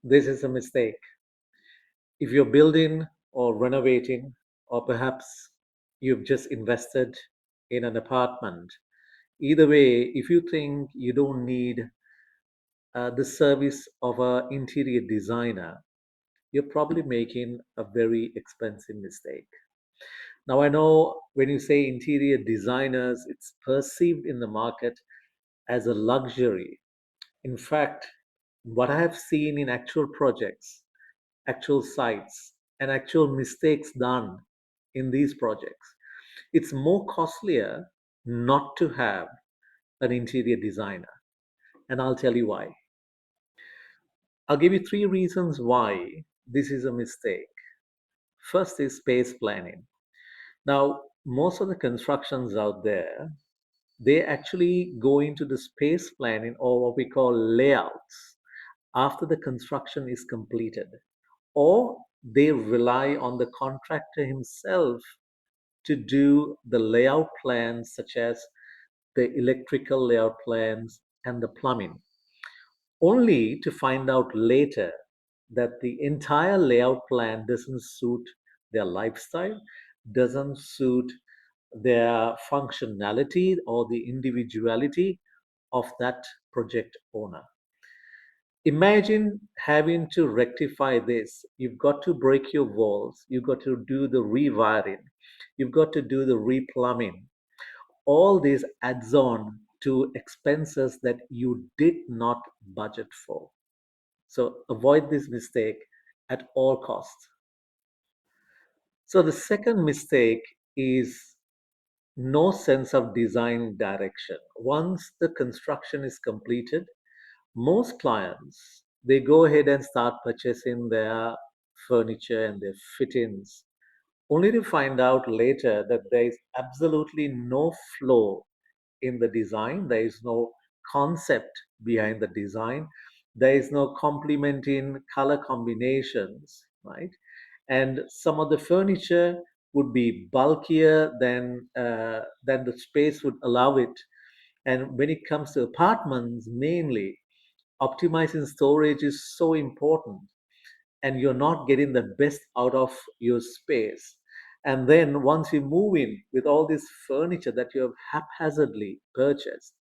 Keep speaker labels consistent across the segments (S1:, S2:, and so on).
S1: This is a mistake. If you're building or renovating, or perhaps you've just invested in an apartment, either way, if you think you don't need the service of an interior designer, you're probably making a very expensive mistake. Now, I know when you say interior designers, it's perceived in the market as a luxury. In fact, what I have seen in actual projects, actual sites, and actual mistakes done in these projects, it's more costlier not to have an interior designer. And I'll tell you why. I'll give you three reasons why this is a mistake. First is space planning. Now, most of the constructions out there, they actually go into the space planning or what we call layouts after the construction is completed, or they rely on the contractor himself to do the layout plans, such as the electrical layout plans and the plumbing, only to find out later that the entire layout plan doesn't suit their lifestyle, doesn't suit their functionality or the individuality of that project owner. Imagine having to rectify this. You've got to break your walls, you've got to do the rewiring, you've got to do the replumbing. All this adds on to expenses that you did not budget for. So avoid this mistake at all costs. So the second mistake is no sense of design direction. Once the construction is completed, most clients they go ahead and start purchasing their furniture and their fittings, only to find out later that there is absolutely no flow in the design, there is no concept behind the design, there is no complementing color combinations, right? And some of the furniture would be bulkier than the space would allow it. And when it comes to apartments, mainly optimizing storage is so important, and you're not getting the best out of your space. And then once you move in with all this furniture that you have haphazardly purchased,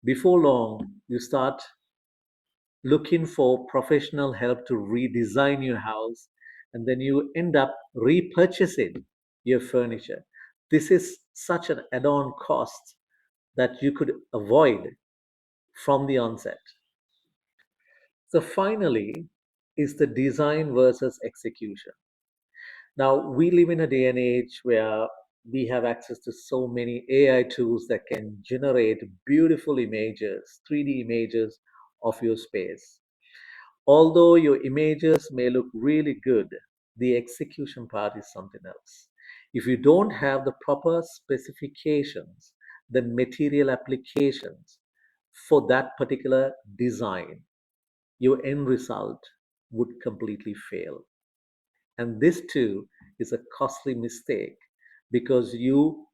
S1: before long you start looking for professional help to redesign your house, and then you end up repurchasing your furniture. This is such an add on cost that you could avoid from the onset. So, finally, is the design versus execution. Now, we live in a day and age where we have access to so many AI tools that can generate beautiful images, 3D images of your space. Although your images may look really good, the execution part is something else. If you don't have the proper specifications, the material applications for that particular design, your end result would completely fail. And this too is a costly mistake because you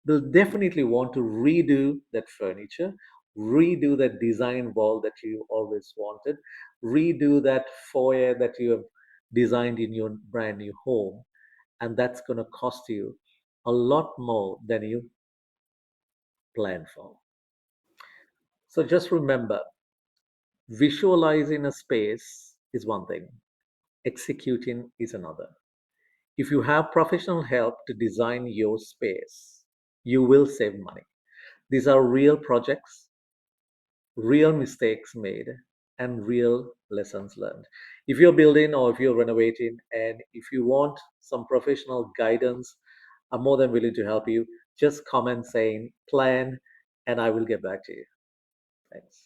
S1: will definitely want to redo that furniture, redo that design wall that you always wanted, redo that foyer that you have designed in your brand new home. And that's going to cost you a lot more than you planned for. So just remember, visualizing a space is one thing, executing is another. If you have professional help to design your space, you will save money. These are real projects, real mistakes made, and real lessons learned. If you're building or if you're renovating and if you want some professional guidance, I'm more than willing to help you. Just comment saying plan and I will get back to you. Thanks.